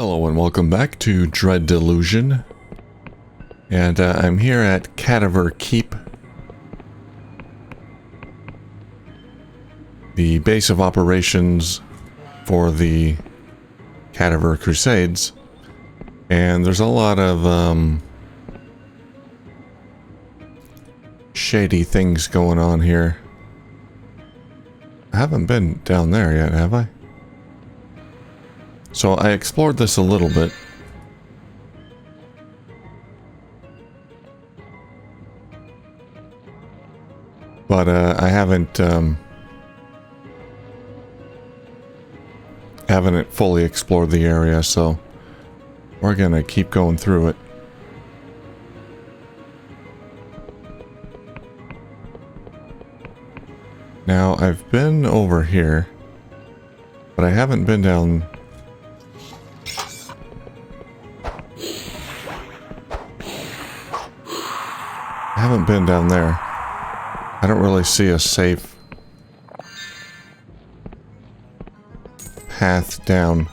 Hello and welcome back to Dread Delusion, and I'm here at Cadaver Keep, the base of operations for the Cadaver Crusades, and there's a lot of shady things going on here. I haven't been down there yet, have I? So I explored this a little bit. But I haven't fully explored the area, so we're gonna keep going through it. Now I've been over here, but I haven't been down. I haven't been down there. I don't really see a safe path down.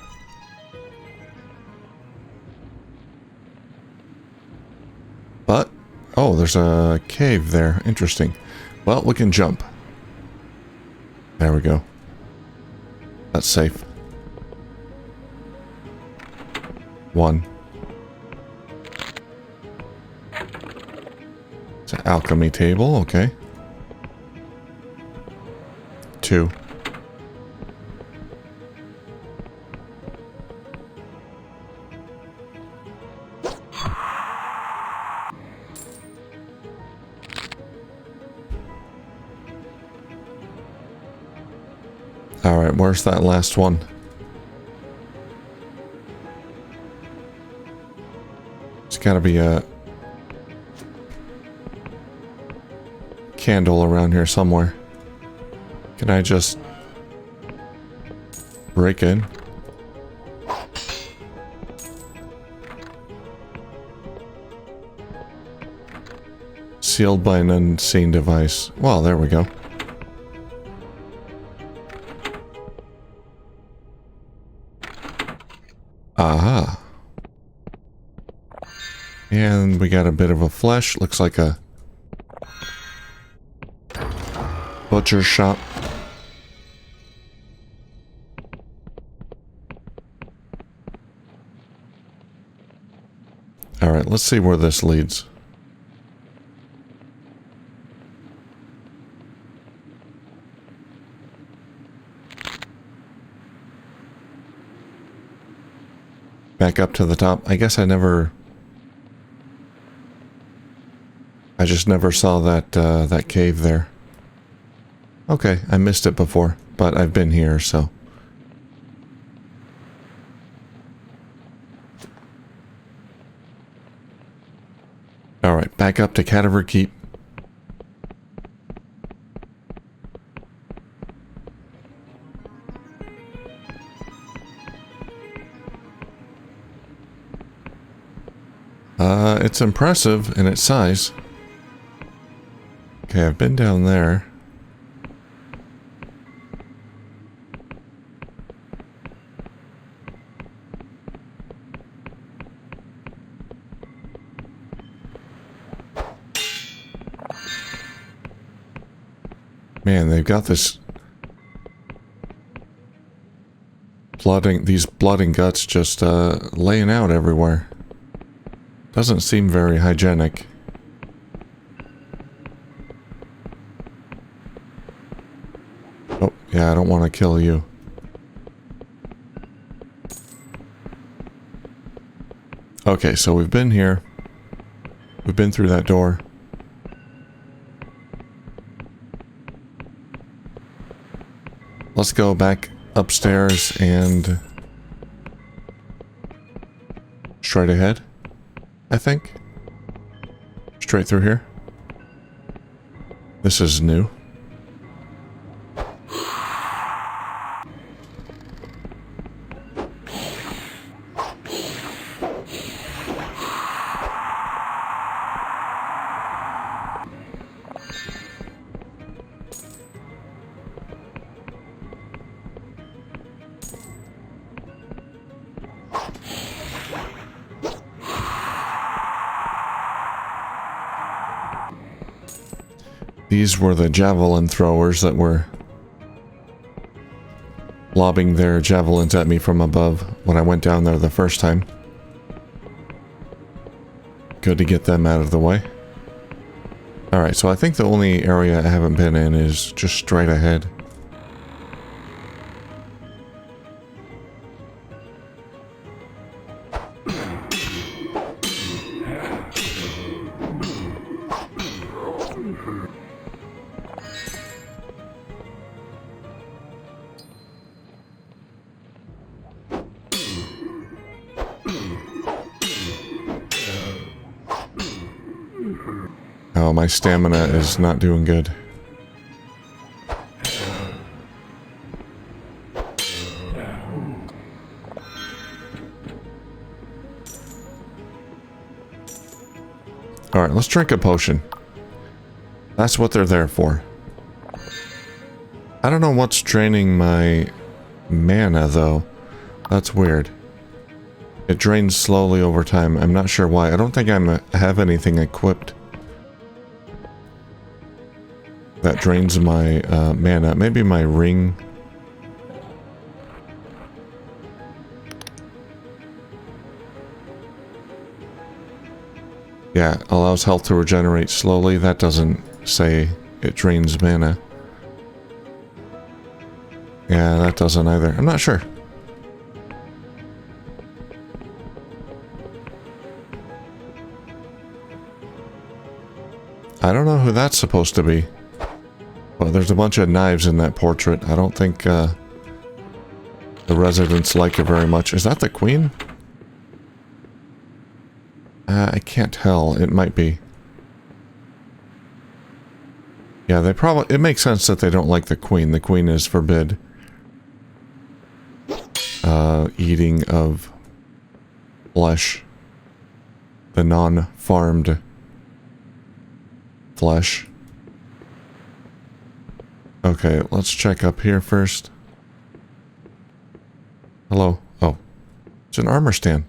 But, oh, there's a cave there. Interesting. Well, we can jump. There we go. That's safe. One. It's an alchemy table, okay. 2. Alright, where's that last one? It's gotta be a candle around here somewhere. Can I just break in? Sealed by an unseen device. Well, there we go. Aha. And we got a bit of a flesh. Looks like a butcher shop. Alright, let's see where this leads. Back up to the top. I guess I just never saw that that cave there. Okay, I missed it before, but I've been here, so. Alright, back up to Cadaver Keep. It's impressive in its size. Okay, I've been down there. Man, they've got this these blood and guts just laying out everywhere. Doesn't seem very hygienic. Oh, yeah, I don't want to kill you. Okay, so we've been here. We've been through that door. Let's go back upstairs and straight ahead, I think. Straight through here. This is new. These were the javelin throwers that were lobbing their javelins at me from above when I went down there the first time. Good to get them out of the way. Alright, so I think the only area I haven't been in is just straight ahead. Oh, my stamina is not doing good. Alright, let's drink a potion. That's what they're there for. I don't know what's draining my mana, though. That's weird. It drains slowly over time. I'm not sure why. I don't think I have anything equipped that drains my mana. Maybe my ring. Yeah, allows health to regenerate slowly. That doesn't say it drains mana. Yeah, that doesn't either. I'm not sure. I don't know who that's supposed to be. Well, there's a bunch of knives in that portrait. I don't think the residents like it very much. Is that the queen? I can't tell. It might be. Yeah, they probably... It makes sense that they don't like the queen. The queen is forbid eating of flesh. The non-farmed flesh. Okay, let's check up here first. Hello. Oh. It's an armor stand.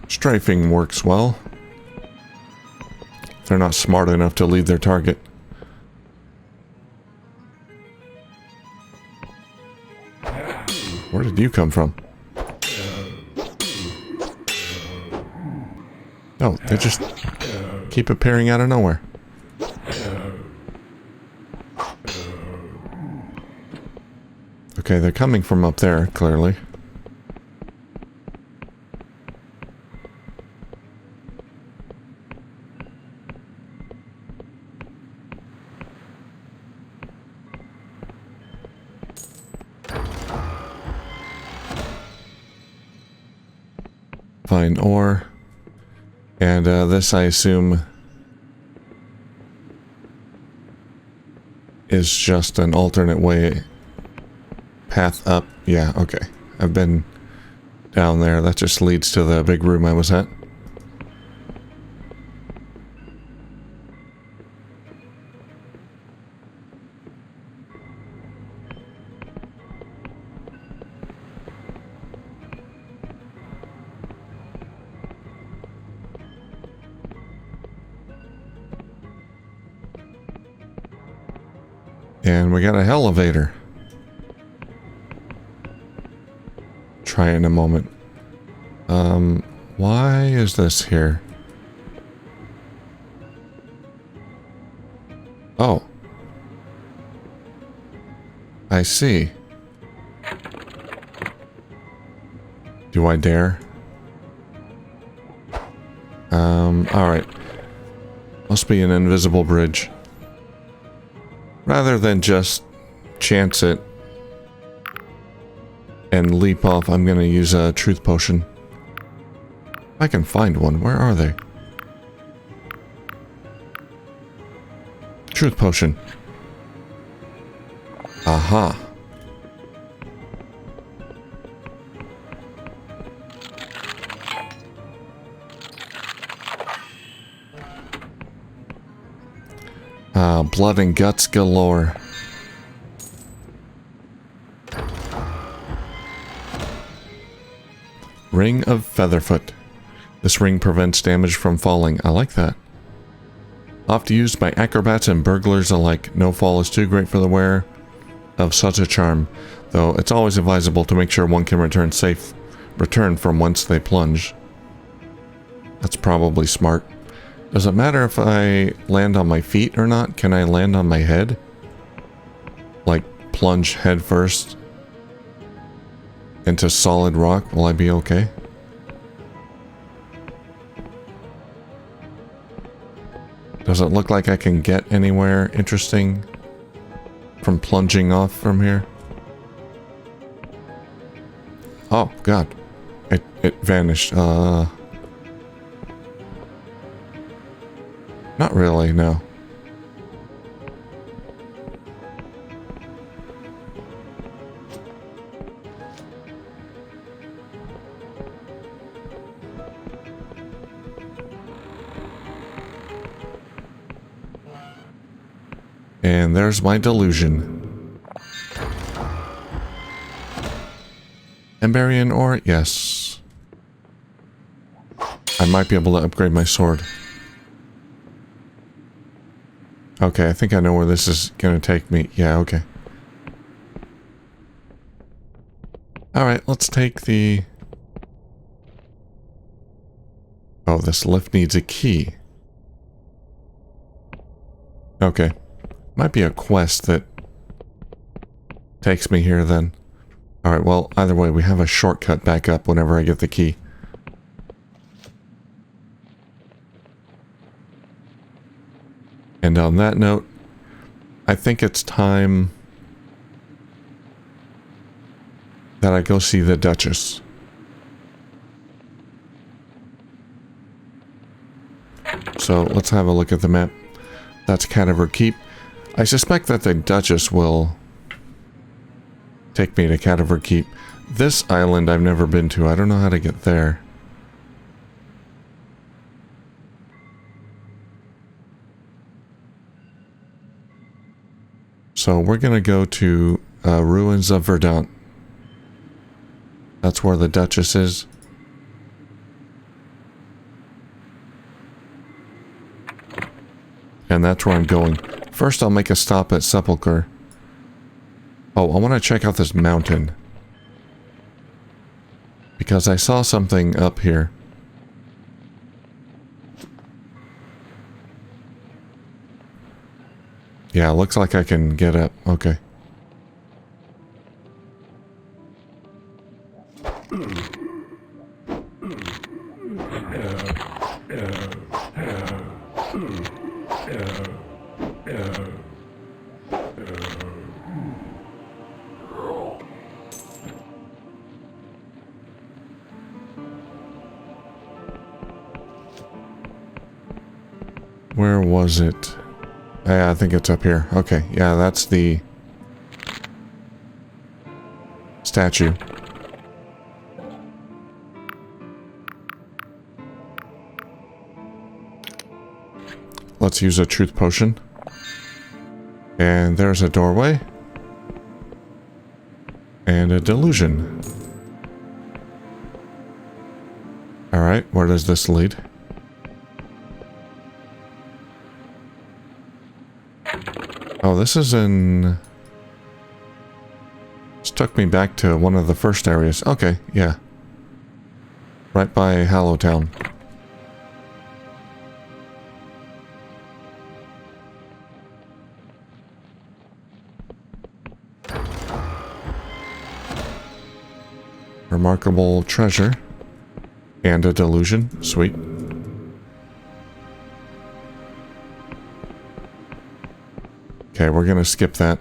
Strafing works well. They're not smart enough to lead their target. Where did you come from? Oh, they just keep appearing out of nowhere. Okay, they're coming from up there, clearly. Find ore. And this, I assume, is just an alternate way path up. Yeah, okay. I've been down there. That just leads to the big room I was at. And we got a elevator. Try it in a moment. Why is this here? Oh. I see. Do I dare? Alright. Must be an invisible bridge. Rather than just chance it and leap off, I'm gonna use a truth potion. I can find one. Where are they? Truth potion. Aha. Blood and guts galore. Ring of Featherfoot. This ring prevents damage from falling. I like that. Oft used by acrobats and burglars alike. No fall is too great for the wearer of such a charm, though it's always advisable to make sure one can return from whence they plunge. That's probably smart. Does it matter if I land on my feet or not? Can I land on my head? Like, plunge head first into solid rock? Will I be okay? Does it look like I can get anywhere interesting from plunging off from here? Oh, God. It vanished. Not really, no. And there's my delusion. Emberian ore? Yes. I might be able to upgrade my sword. Okay, I think I know where this is gonna take me. Yeah, okay. Alright, let's take the... Oh, this lift needs a key. Okay. Might be a quest that takes me here then. Alright, well, either way, we have a shortcut back up whenever I get the key. And on that note, I think it's time that I go see the Duchess. So let's have a look at the map. That's Cadaver Keep. I suspect that the Duchess will take me to Cadaver Keep. This island I've never been to. I don't know how to get there. So we're gonna go to Ruins of Verdant. That's where the Duchess is. And that's where I'm going. First I'll make a stop at Sepulchre. Oh, I want to check out this mountain. Because I saw something up here. Yeah, looks like I can get up. Okay. Where was it? Yeah, I think it's up here. Okay, yeah, that's the statue. Let's use a truth potion. And there's a doorway. And a delusion. Alright, where does this lead? Oh, this is in... This took me back to one of the first areas. Okay, yeah. Right by Hallowtown. Remarkable treasure. And a delusion. Sweet. Okay, we're gonna skip that.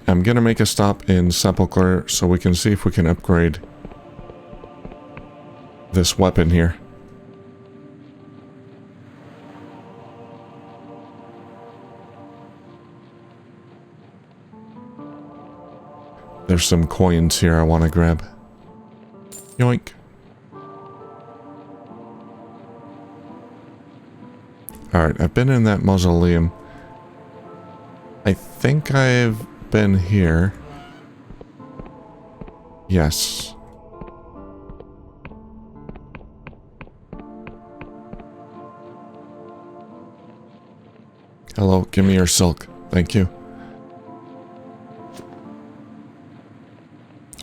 I'm gonna make a stop in Sepulchre so we can see if we can upgrade this weapon here. There's some coins here I want to grab. Yoink. Alright, I've been in that mausoleum. I think I've been here. Yes. Hello, give me your silk. Thank you.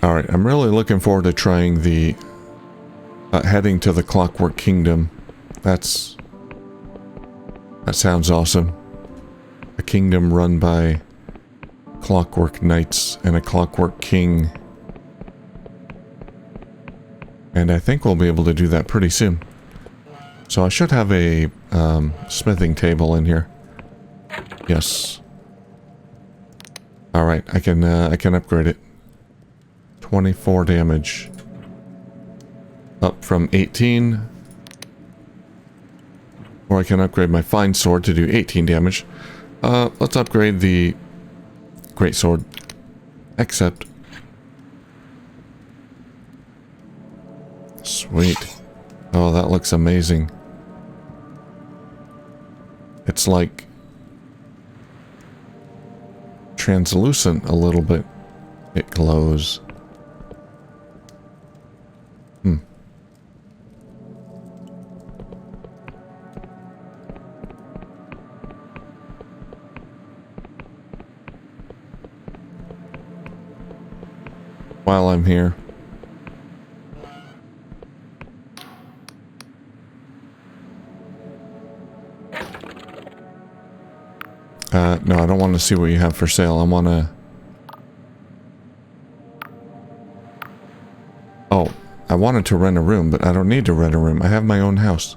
Alright, I'm really looking forward to trying the... heading to the Clockwork Kingdom. That sounds awesome. A kingdom run by clockwork knights and a clockwork king. And I think we'll be able to do that pretty soon. So I should have a smithing table in here. Yes. Alright, I can upgrade it. 24 damage. Up from 18. Or I can upgrade my fine sword to do 18 damage. Let's upgrade the great sword. Except... Sweet. Oh, that looks amazing. It's like... translucent a little bit. It glows. While I'm here. No, I don't want to see what you have for sale. I want to... Oh, I wanted to rent a room, but I don't need to rent a room. I have my own house.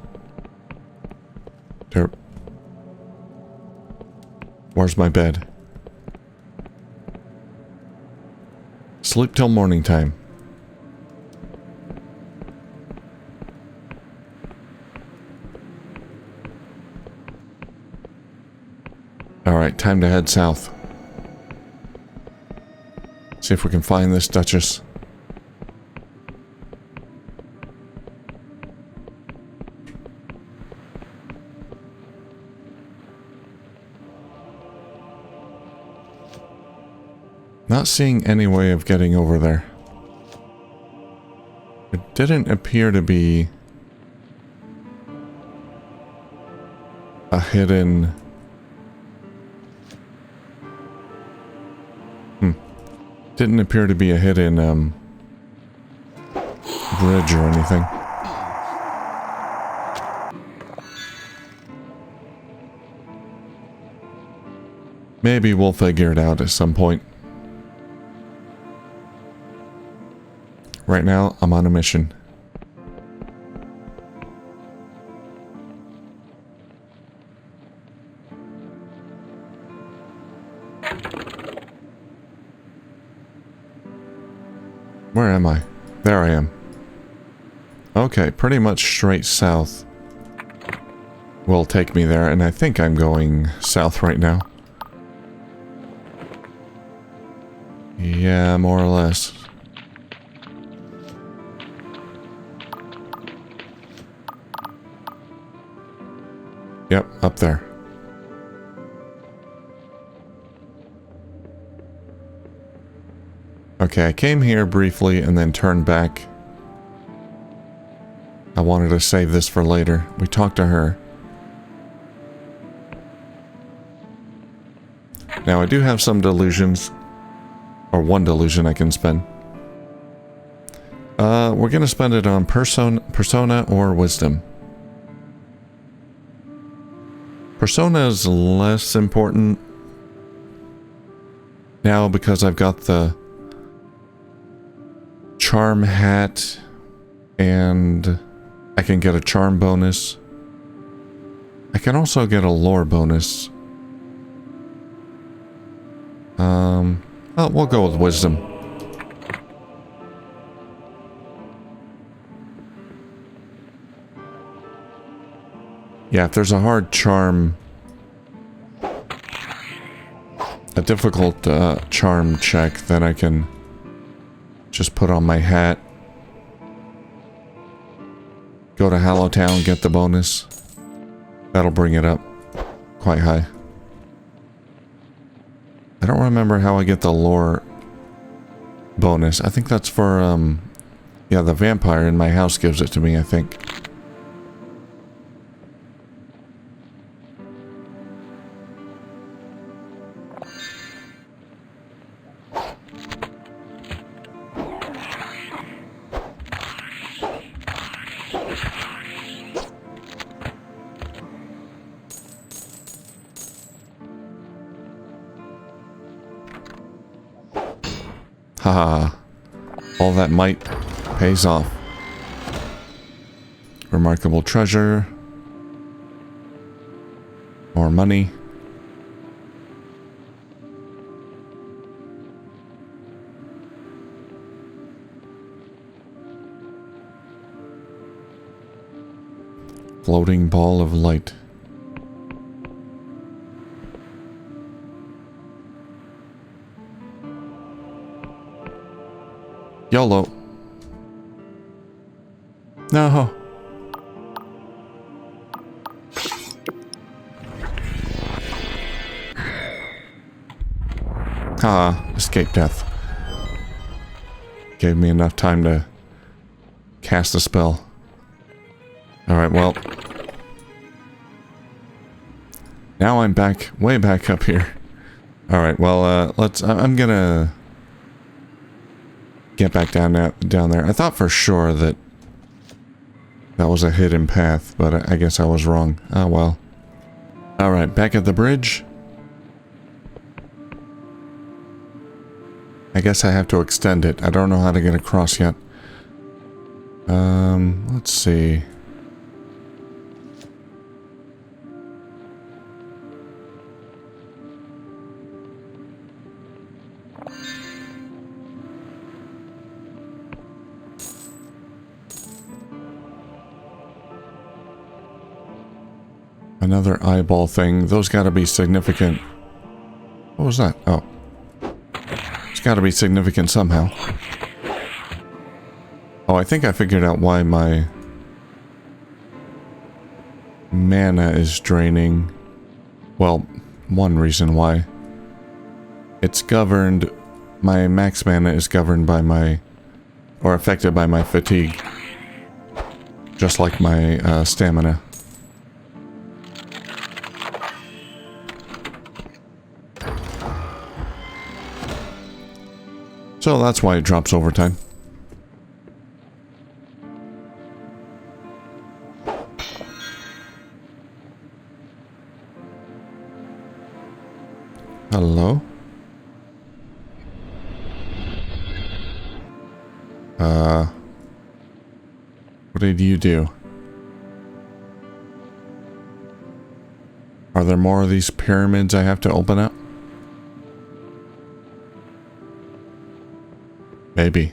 There... Where's my bed? Sleep till morning time. Alright, time to head south. See if we can find this Duchess. Not seeing any way of getting over there. It didn't appear to be a hidden... Didn't appear to be a hidden, bridge or anything. Maybe we'll figure it out at some point. Right now, I'm on a mission. Where am I? There I am. Okay, pretty much straight south will take me there, and I think I'm going south right now. Yeah, more or less. Yep, up there. Okay, I came here briefly and then turned back. I wanted to save this for later. We talked to her. Now, I do have some delusions. Or one delusion I can spend. We're gonna spend it on persona or wisdom. Persona is less important now because I've got the charm hat and I can get a charm bonus. I can also get a lore bonus. Well, we'll go with wisdom. Yeah, if there's a hard charm, a difficult charm check, then I can just put on my hat, go to Hallowtown, get the bonus. That'll bring it up quite high. I don't remember how I get the lore bonus. I think that's for, yeah, the vampire in my house gives it to me, I think. Haha. All that might pays off. Remarkable treasure. More money. Floating ball of light. YOLO. No. Escape death. Gave me enough time to cast a spell. Alright, well. Now I'm back, way back up here. Alright, well, I'm gonna get back down there. I thought for sure that was a hidden path, but I guess I was wrong. Oh well. Alright, back at the bridge. I guess I have to extend it. I don't know how to get across yet. Let's see. Another eyeball thing. Those gotta be significant. What was that? Oh. It's gotta be significant somehow. Oh, I think I figured out why my mana is draining. Well, one reason why. It's governed... My max mana is governed by my... or affected by my fatigue. Just like my stamina. So that's why it drops over time. Hello? What did you do? Are there more of these pyramids I have to open up? Maybe.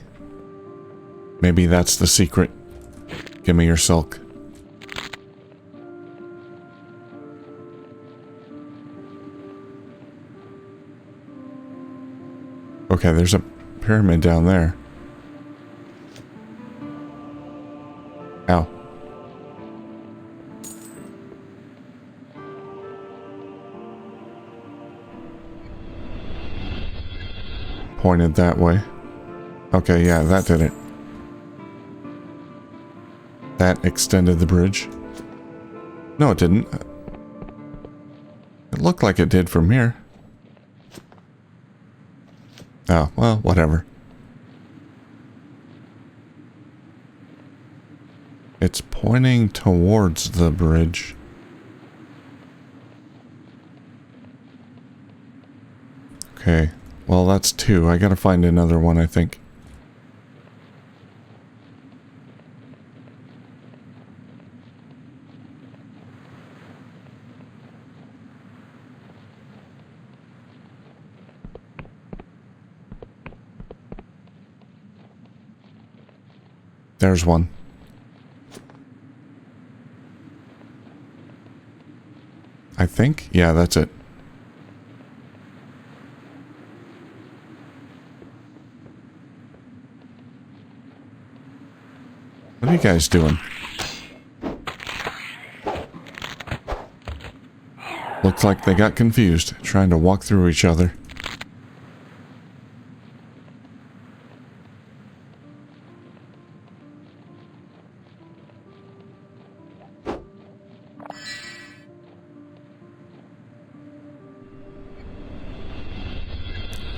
Maybe that's the secret. Give me your silk. Okay, there's a pyramid down there. Ow. Pointed that way. Okay, yeah, that did it. That extended the bridge. No, it didn't. It looked like it did from here. Oh, well, whatever. It's pointing towards the bridge. Okay, well, that's two. I gotta find another one, I think. There's one. I think? Yeah, that's it. What are you guys doing? Looks like they got confused, trying to walk through each other.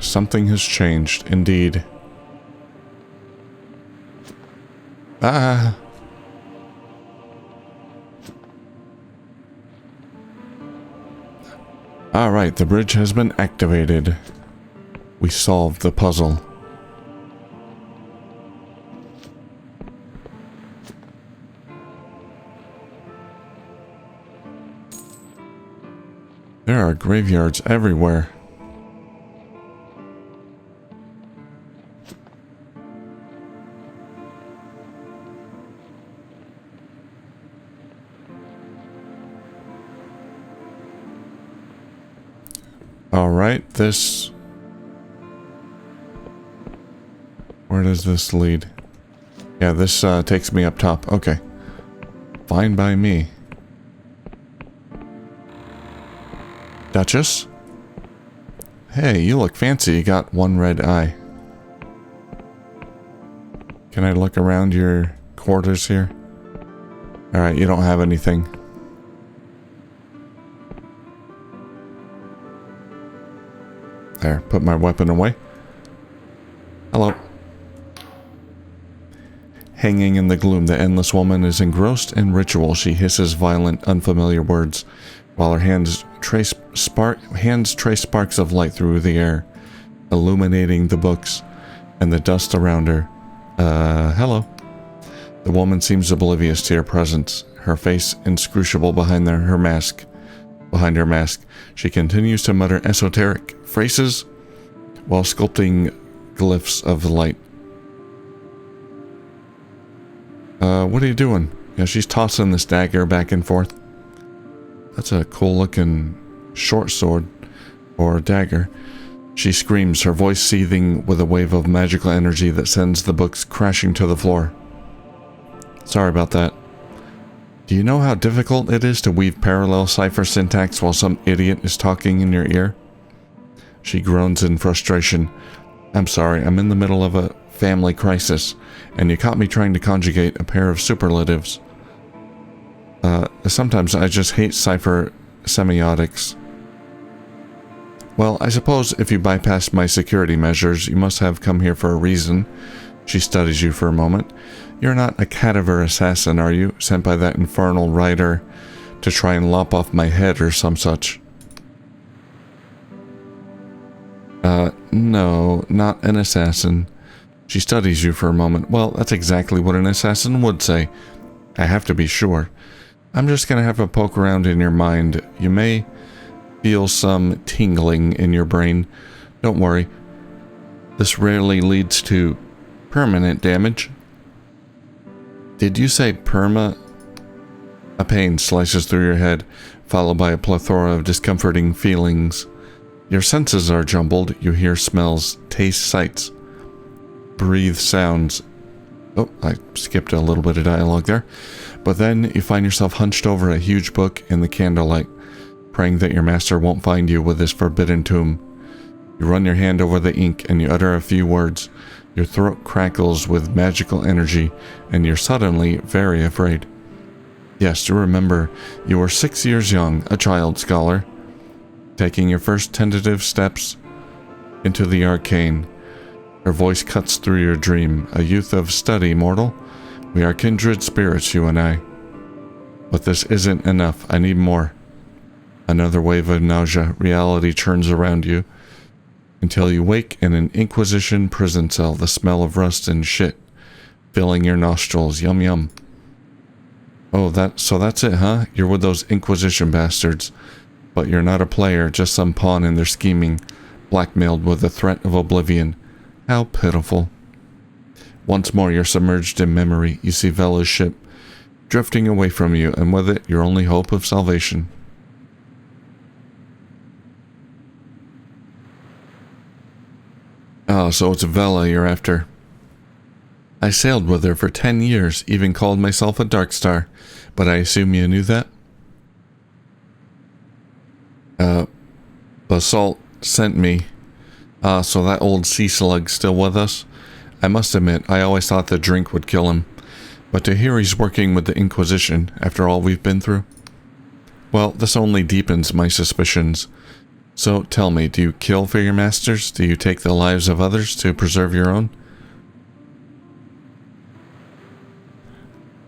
Something has changed, indeed. Ah! Alright, the bridge has been activated. We solved the puzzle. There are graveyards everywhere. Alright, this... Where does this lead? Yeah, this takes me up top. Okay. Fine by me. Duchess? Hey, you look fancy. You got one red eye. Can I look around your quarters here? Alright, you don't have anything. There, put my weapon away. Hello. Hanging in the gloom, the endless woman is engrossed in ritual. She hisses violent, unfamiliar words, while her hands trace sparks of light through the air, illuminating the books and the dust around her. Hello. The woman seems oblivious to your presence, her face inscrutable behind her mask. Behind her mask, she continues to mutter esoteric phrases while sculpting glyphs of light. What are you doing? Yeah, she's tossing this dagger back and forth. That's a cool looking short sword, or dagger. She screams, her voice seething with a wave of magical energy that sends the books crashing to the floor. Sorry about that. Do you know how difficult it is to weave parallel cipher syntax while some idiot is talking in your ear? She groans in frustration. I'm sorry, I'm in the middle of a family crisis, and you caught me trying to conjugate a pair of superlatives. Sometimes I just hate cipher semiotics. Well, I suppose if you bypassed my security measures, you must have come here for a reason. She studies you for a moment. You're not a cadaver assassin, are you? Sent by that infernal writer to try and lop off my head or some such. No, not an assassin. She studies you for a moment. Well, that's exactly what an assassin would say. I have to be sure. I'm just gonna have a poke around in your mind. You may feel some tingling in your brain. Don't worry. This rarely leads to permanent damage. Did you say perma? A pain slices through your head, followed by a plethora of discomforting feelings. Your senses are jumbled. You hear smells, taste sights, breathe sounds. Oh, I skipped a little bit of dialogue there. But then you find yourself hunched over a huge book in the candlelight, praying that your master won't find you with this forbidden tome. You run your hand over the ink and you utter a few words. Your throat crackles with magical energy, and you're suddenly very afraid. Yes, you remember, you were 6 years young, a child scholar, taking your first tentative steps into the arcane. Her voice cuts through your dream. A youth of study, mortal. We are kindred spirits, you and I. But this isn't enough. I need more. Another wave of nausea. Reality churns around you until you wake in an Inquisition prison cell, the smell of rust and shit filling your nostrils. Yum yum. Oh, so that's it, huh? You're with those Inquisition bastards. But you're not a player, just some pawn in their scheming, blackmailed with the threat of oblivion. How pitiful. Once more you're submerged in memory. You see Vela's ship drifting away from you, and with it your only hope of salvation. Oh, so it's Vela you're after. I sailed with her for 10 years, even called myself a Dark Star, but I assume you knew that? Basalt sent me. So that old sea slug's still with us? I must admit, I always thought the drink would kill him. But to hear he's working with the Inquisition after all we've been through? Well, this only deepens my suspicions. So tell me, do you kill for your masters? Do you take the lives of others to preserve your own?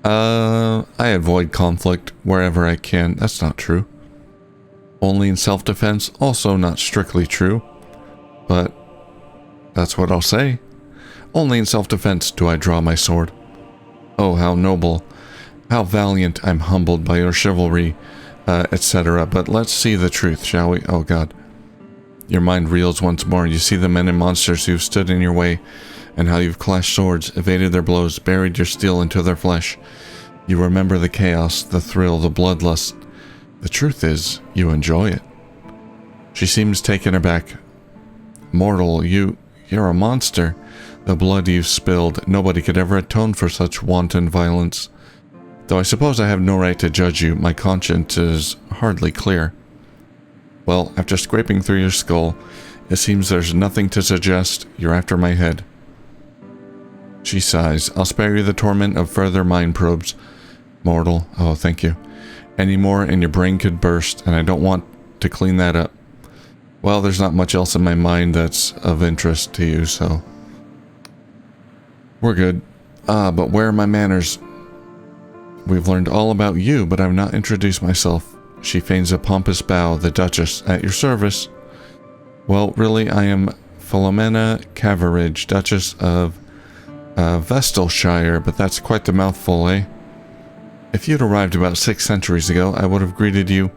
I avoid conflict wherever I can. That's not true. Only in self-defense, also not strictly true. But that's what I'll say. Only in self-defense do I draw my sword. Oh, how noble. How valiant. I'm humbled by your chivalry, etc. But let's see the truth, shall we? Oh god. Your mind reels once more. You see the men and monsters who've stood in your way, and how you've clashed swords, evaded their blows, buried your steel into their flesh. You remember the chaos, the thrill, the bloodlust. The truth is, you enjoy it. She seems taken aback. Mortal, you're a monster. The blood you've spilled, nobody could ever atone for such wanton violence. Though I suppose I have no right to judge you, my conscience is hardly clear. Well, after scraping through your skull, it seems there's nothing to suggest you're after my head. She sighs. I'll spare you the torment of further mind probes. Mortal, oh thank you. Any more and your brain could burst, and I don't want to clean that up. Well, there's not much else in my mind that's of interest to you, so... We're good. But where are my manners? We've learned all about you, but I've not introduced myself. She feigns a pompous bow. The Duchess, at your service. Well, really, I am Philomena Caveridge, Duchess of Vestalshire, but that's quite the mouthful, eh? If you'd arrived about 6 centuries ago, I would have greeted you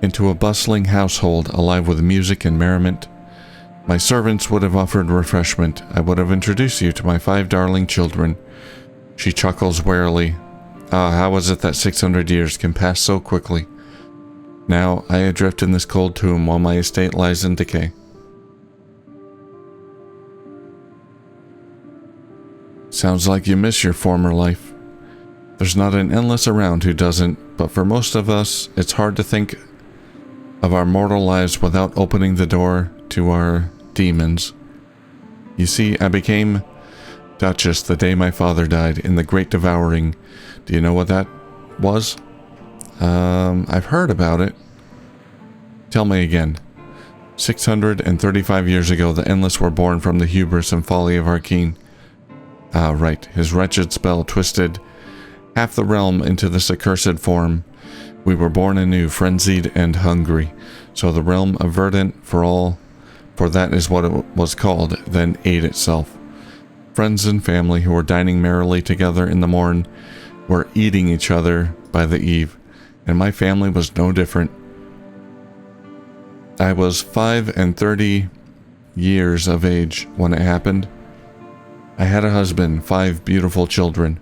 into a bustling household, alive with music and merriment. My servants would have offered refreshment. I would have introduced you to my 5 darling children. She chuckles warily. Ah, how is it that 600 years can pass so quickly? Now, I adrift in this cold tomb while my estate lies in decay. Sounds like you miss your former life. There's not an endless around who doesn't, but for most of us, it's hard to think of our mortal lives without opening the door to our demons. You see, I became Duchess the day my father died in the Great Devouring. Do you know what that was? I've heard about it. Tell me again. 635 years ago, the Endless were born from the hubris and folly of our king. Ah, right. His wretched spell twisted half the realm into this accursed form. We were born anew, frenzied and hungry. So the realm of verdant for that is what it was called, then ate itself. Friends and family who were dining merrily together in the morn were eating each other by the eve, and my family was no different. I was 35 years of age when it happened. I had a husband, 5 beautiful children.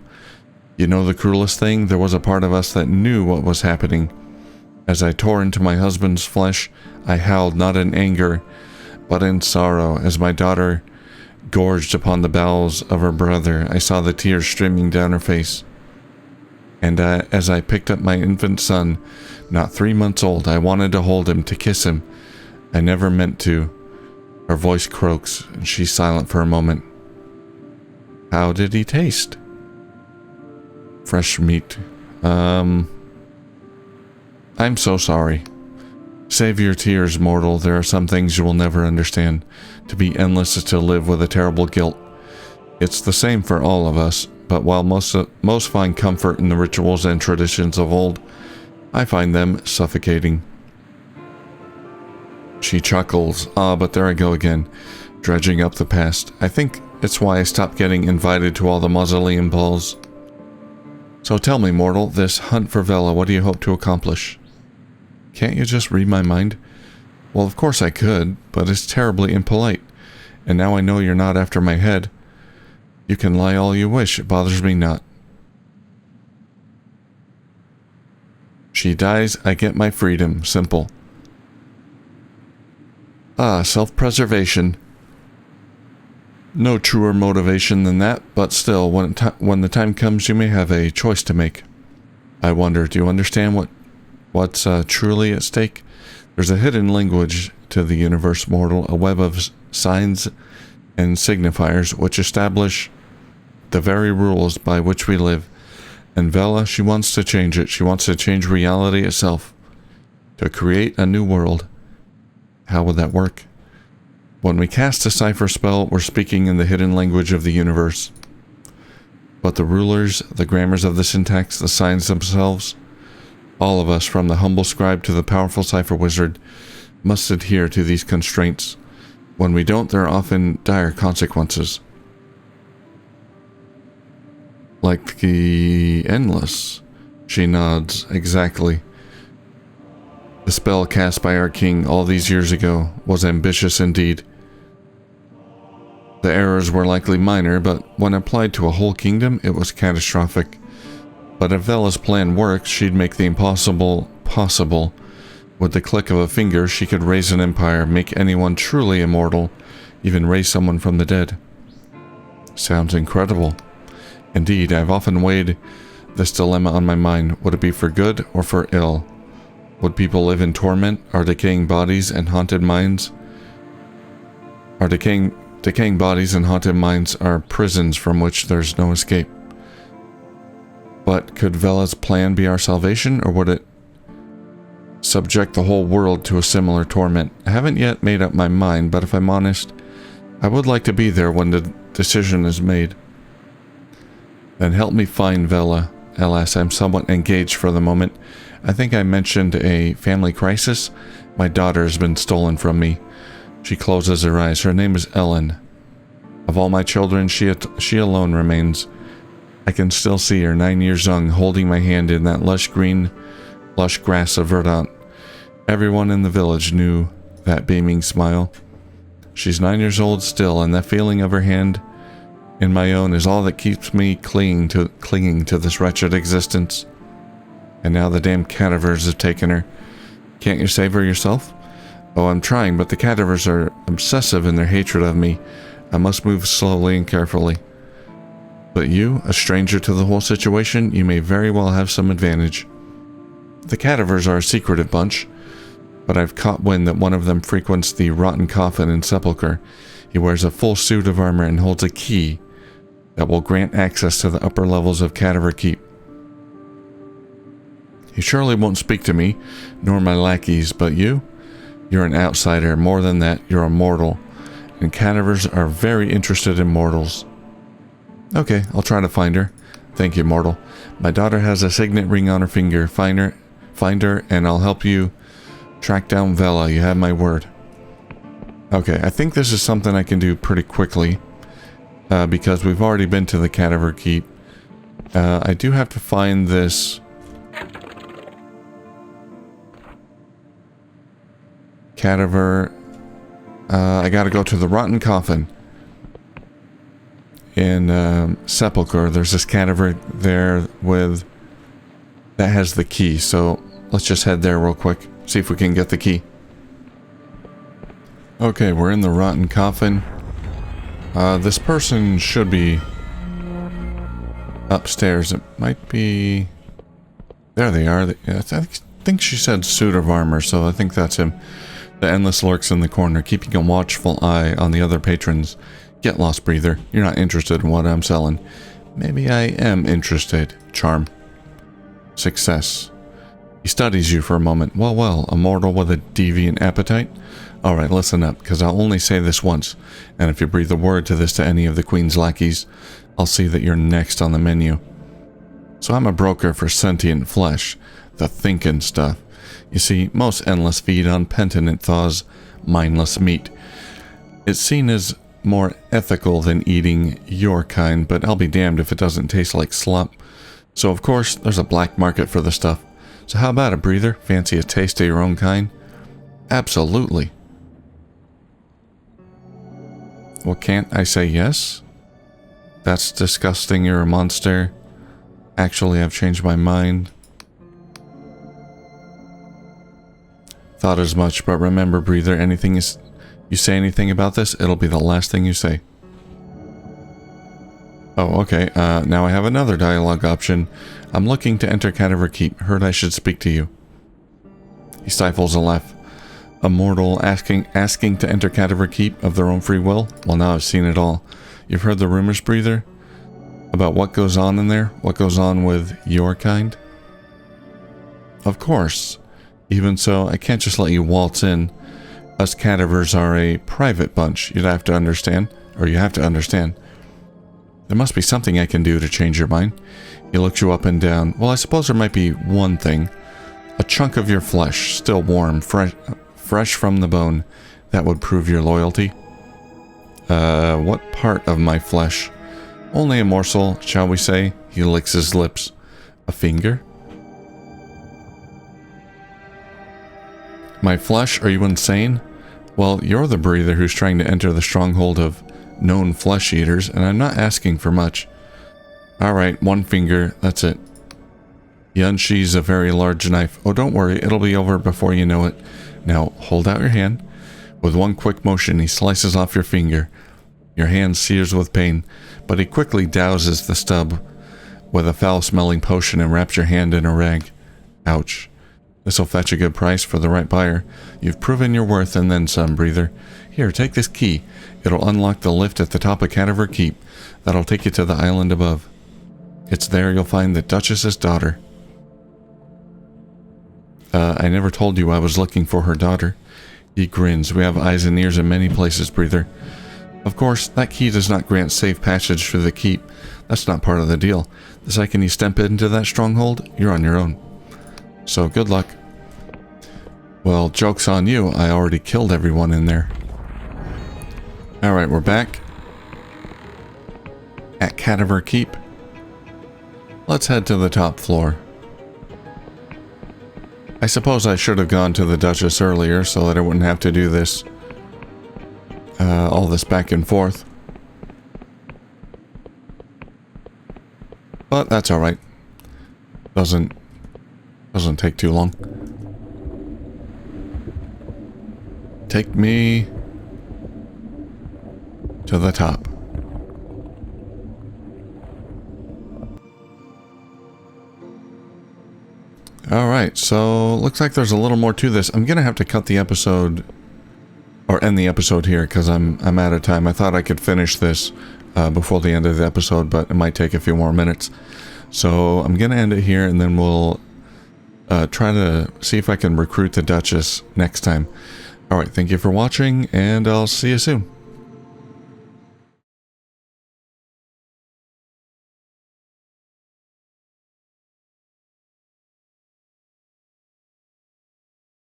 You know the cruelest thing? There was a part of us that knew what was happening. As I tore into my husband's flesh, I howled not in anger, but in sorrow. As my daughter gorged upon the bowels of her brother, I saw the tears streaming down her face. And as I picked up my infant son, not 3 months old, I wanted to hold him, to kiss him. I never meant to. Her voice croaks, and she's silent for a moment. How did he taste? Fresh meat. I'm so sorry. Save your tears, mortal. There are some things you will never understand. To be endless is to live with a terrible guilt. It's the same for all of us, but while most find comfort in the rituals and traditions of old, I find them suffocating. She chuckles. Ah, but there I go again, dredging up the past. I think it's why I stopped getting invited to all the mausoleum balls. So tell me, mortal, this hunt for Vela, what do you hope to accomplish? Can't you just read my mind? Well, of course I could, but it's terribly impolite. And now I know you're not after my head. You can lie all you wish, it bothers me not. She dies, I get my freedom. Simple. Ah, self-preservation. No truer motivation than that, but still, when the time comes, you may have a choice to make. I wonder, do you understand what What's truly at stake? There's a hidden language to the universe, mortal, a web of signs and signifiers which establish the very rules by which we live. And Vela, she wants to change it. She wants to change reality itself. To create a new world. How would that work? When we cast a cipher spell, we're speaking in the hidden language of the universe. But the rulers, the grammars of the syntax, the signs themselves, all of us, from the humble scribe to the powerful cipher wizard, must adhere to these constraints. When we don't, there are often dire consequences. Like the endless. She nods. Exactly. The spell cast by our king all these years ago was ambitious indeed. The errors were likely minor, but when applied to a whole kingdom, it was catastrophic. But if Vela's plan works, she'd make the impossible possible. With the click of a finger, she could raise an empire, make anyone truly immortal, even raise someone from the dead. Sounds incredible. Indeed, I've often weighed this dilemma on my mind. Would it be for good or for ill? Would people live in torment? Are decaying bodies and haunted minds? Decaying bodies and haunted minds are prisons from which there's no escape. But could Vela's plan be our salvation, or would it subject the whole world to a similar torment? I haven't yet made up my mind, but if I'm honest, I would like to be there when the decision is made. Then help me find Vela. Alas, I'm somewhat engaged for the moment. I think I mentioned a family crisis. My daughter has been stolen from me. She closes her eyes. Her name is Ellen. Of all my children, she alone remains. I can still see her, 9 years young, holding my hand in that lush grass of Verdant. Everyone in the village knew that beaming smile. She's 9 years old still, and that feeling of her hand in my own is all that keeps me clinging to this wretched existence. And now the damn cadavers have taken her. Can't you save her yourself? Oh, I'm trying, but the cadavers are obsessive in their hatred of me. I must move slowly and carefully. But you, a stranger to the whole situation, you may very well have some advantage. The cadavers are a secretive bunch, but I've caught wind that one of them frequents the rotten coffin and sepulchre. He wears a full suit of armor and holds a key that will grant access to the upper levels of Cadaver Keep. He surely won't speak to me, nor my lackeys, but you? You're an outsider. More than that, you're a mortal, and cadavers are very interested in mortals. Okay, I'll try to find her. Thank you, mortal. My daughter has a signet ring on her finger. Find her, and I'll help you track down Vela. You have my word. Okay, I think this is something I can do pretty quickly, because we've already been to the Cadaver Keep. I do have to find this cadaver. I gotta go to the rotten coffin in sepulchre. There's this cadaver there that has the key, so let's just head there real quick, see if we can get the key. Okay, we're in the rotten coffin. This person should be upstairs. It might be... There they are. I think she said suit of armor, so I think that's him. The Endless lurks in the corner, keeping a watchful eye on the other patrons. Get lost, breather. You're not interested in what I'm selling. Maybe I am interested. Charm. Success. He studies you for a moment. Well, a mortal with a deviant appetite? Alright, listen up, because I'll only say this once, and if you breathe a word to this to any of the Queen's lackeys, I'll see that you're next on the menu. So I'm a broker for sentient flesh, the thinking stuff. You see, most Endless feed on penitent thaws, mindless meat. It's seen as more ethical than eating your kind, but I'll be damned if it doesn't taste like slop. So of course, there's a black market for the stuff. So how about it, breather? Fancy a taste of your own kind? Absolutely. Well, can't I say yes? That's disgusting, you're a monster. Actually, I've changed my mind. Thought as much, but remember, breather, you say anything about this, it'll be the last thing you say. Oh, okay, now I have another dialogue option. I'm looking to enter Cadaver Keep. Heard I should speak to you. He stifles a laugh. A mortal asking to enter Cadaver Keep of their own free will? Well, now I've seen it all. You've heard the rumors, breather? About what goes on in there? What goes on with your kind? Of course. Even so, I can't just let you waltz in. Us cadavers are a private bunch, you'd have to understand. Or you have to understand. There must be something I can do to change your mind. He looks you up and down. Well, I suppose there might be one thing. A chunk of your flesh, still warm, fresh from the bone. That would prove your loyalty. What part of my flesh? Only a morsel, shall we say? He licks his lips. A finger? My flesh? Are you insane? Well, you're the breather who's trying to enter the stronghold of known flesh eaters, and I'm not asking for much. Alright, one finger, that's it. He unsheathes a very large knife. Oh, don't worry, it'll be over before you know it. Now, hold out your hand. With one quick motion, he slices off your finger. Your hand sears with pain, but he quickly douses the stub with a foul-smelling potion and wraps your hand in a rag. Ouch. This'll fetch a good price for the right buyer. You've proven your worth and then some, breather. Here, take this key. It'll unlock the lift at the top of Cadaver Keep. That'll take you to the island above. It's there you'll find the Duchess's daughter. I never told you I was looking for her daughter. He grins. We have eyes and ears in many places, breather. Of course, that key does not grant safe passage through the keep. That's not part of the deal. The second you step into that stronghold, you're on your own. So, good luck. Well, joke's on you. I already killed everyone in there. Alright, we're back at Cadaver Keep. Let's head to the top floor. I suppose I should have gone to the Duchess earlier so that I wouldn't have to do this. All this back and forth. But that's alright. Doesn't take too long. Take me to the top. Alright, so looks like there's a little more to this. I'm gonna have to cut the episode, or end the episode here, because I'm out of time. I thought I could finish this before the end of the episode, but it might take a few more minutes. So I'm gonna end it here, and then we'll try to see if I can recruit the Duchess next time. Alright, thank you for watching, and I'll see you soon.